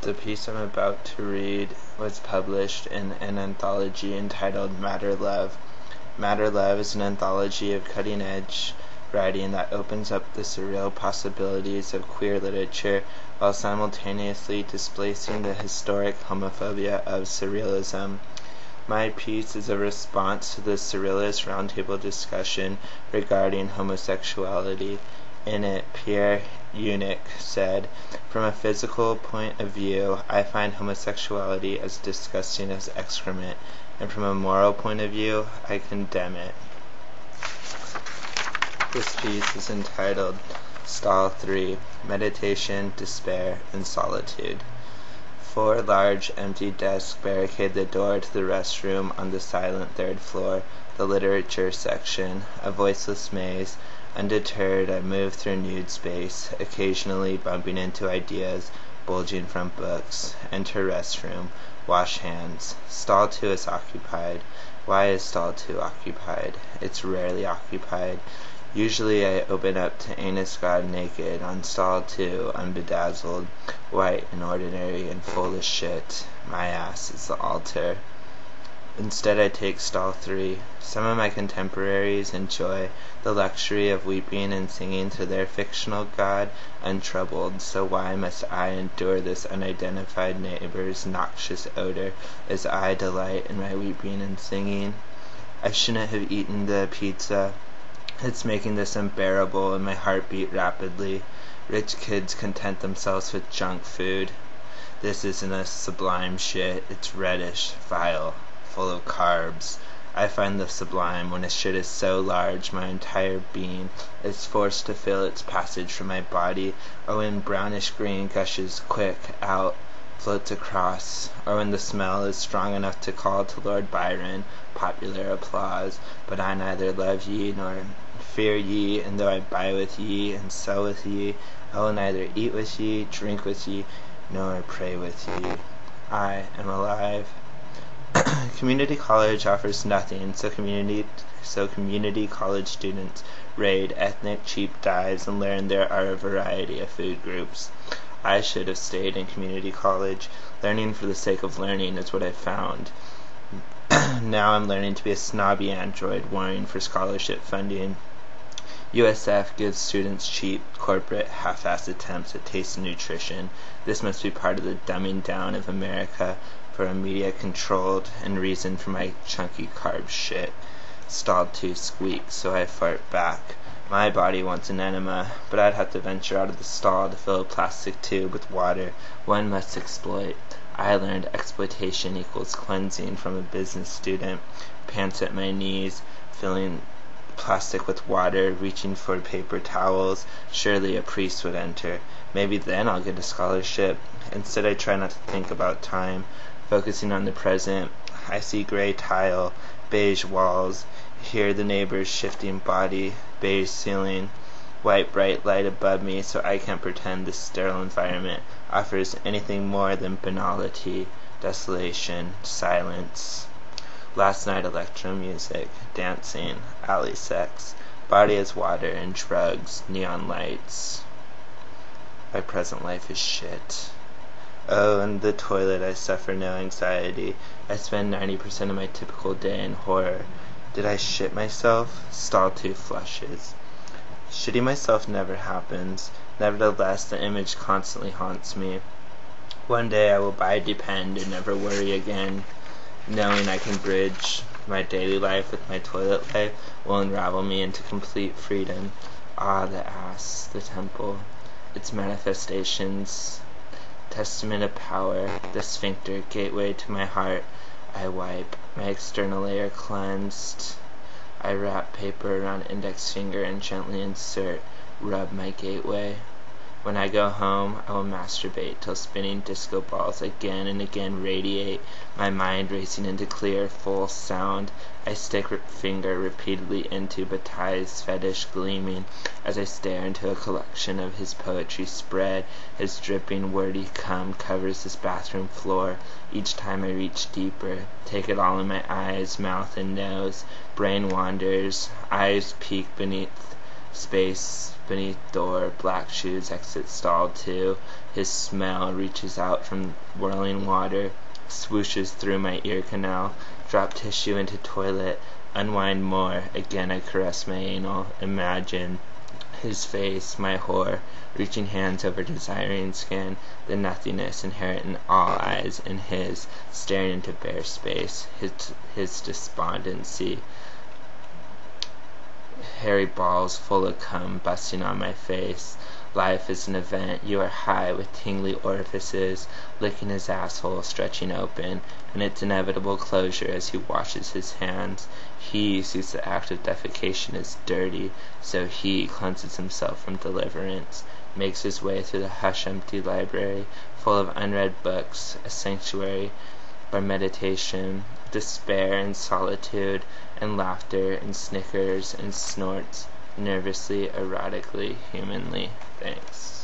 The piece I'm about to read was published in an anthology entitled Matter Love. Matter Love is an anthology of cutting-edge writing that opens up the surreal possibilities of queer literature while simultaneously displacing the historic homophobia of surrealism. My piece is a response to the surrealist roundtable discussion regarding homosexuality. In it, Pierre Eunuch said, "From a physical point of view, I find homosexuality as disgusting as excrement, and from a moral point of view, I condemn it." This piece is entitled Stall 3, Meditation, Despair, and Solitude. 4 large, empty desks barricade the door to the restroom on the silent third floor, the literature section, a voiceless maze. Undeterred, I move through nude space, occasionally bumping into ideas bulging from books. Enter restroom. Wash hands. Stall 2 is occupied. Why is stall 2 occupied? It's rarely occupied. Usually I open up to Anus God naked. On stall 2, unbedazzled, white and ordinary and full of shit. My ass is the altar. Instead I take stall 3. Some of my contemporaries enjoy the luxury of weeping and singing to their fictional god untroubled, so why must I endure this unidentified neighbor's noxious odor as I delight in my weeping and singing? I shouldn't have eaten the pizza. It's making this unbearable and my heart beat rapidly. Rich kids content themselves with junk food. This isn't a sublime shit. It's reddish, vile, full of carbs. I find the sublime when a shit is so large my entire being is forced to feel its passage from my body, or when brownish green gushes quick out, floats across, or when the smell is strong enough to call to Lord Byron popular applause. But I neither love ye nor fear ye, and though I buy with ye and sell with ye, I will neither eat with ye, drink with ye, nor pray with ye. I am alive. Community college offers nothing, so community college students raid ethnic cheap dives and learn there are a variety of food groups. I should have stayed in community college. Learning for the sake of learning is what I found. Now I'm learning to be a snobby android worrying for scholarship funding. USF gives students cheap, corporate, half-assed attempts at taste and nutrition. This must be part of the dumbing down of America for a media-controlled and reason for my chunky carb shit. Stall 2 squeaks, so I fart back. My body wants an enema, but I'd have to venture out of the stall to fill a plastic tube with water. One must exploit. I learned exploitation equals cleansing from a business student. Pants at my knees, filling plastic with water, reaching for paper towels. Surely a priest would enter. Maybe then I'll get a scholarship. Instead I try not to think about time. Focusing on the present, I see gray tile, beige walls, hear the neighbor's shifting body, beige ceiling, white bright light above me, so I can't pretend this sterile environment offers anything more than banality, desolation, silence. Last night electro music, dancing, alley sex, body as water and drugs, neon lights. My present life is shit. Oh, in the toilet I suffer no anxiety. I spend 90% of my typical day in horror. Did I shit myself? Stall 2 flushes. Shitting myself never happens. Nevertheless, the image constantly haunts me. One day I will buy Depend and never worry again. Knowing I can bridge my daily life with my toilet life will unravel me into complete freedom. Ah, the ass, the temple, its manifestations, testament of power, the sphincter, gateway to my heart. I wipe, my external layer cleansed. I wrap paper around index finger and gently insert, rub my gateway. When I go home, I will masturbate till spinning disco balls again and again radiate, my mind racing into clear, full sound. I stick finger repeatedly into Bataille's fetish gleaming as I stare into a collection of his poetry spread. His dripping, wordy cum covers this bathroom floor. Each time I reach deeper, take it all in my eyes, mouth, and nose. Brain wanders, eyes peek beneath Space beneath door, black shoes, exit stall 2. His smell reaches out from whirling water, swooshes through my ear canal. Drop tissue into toilet, unwind more. Again I caress my anal. Imagine his face, my whore, reaching hands over desiring skin, the nothingness inherent in all eyes, and his, staring into bare space, his despondency. Hairy balls full of cum busting on my face. Life is an event. You are high with tingly orifices, licking his asshole, stretching open, and its inevitable closure as he washes his hands. He sees the act of defecation as dirty, so he cleanses himself from deliverance, makes his way through the hush-empty library, full of unread books, a sanctuary by meditation, despair and solitude, and laughter and snickers and snorts, nervously, erotically, humanly. Thanks.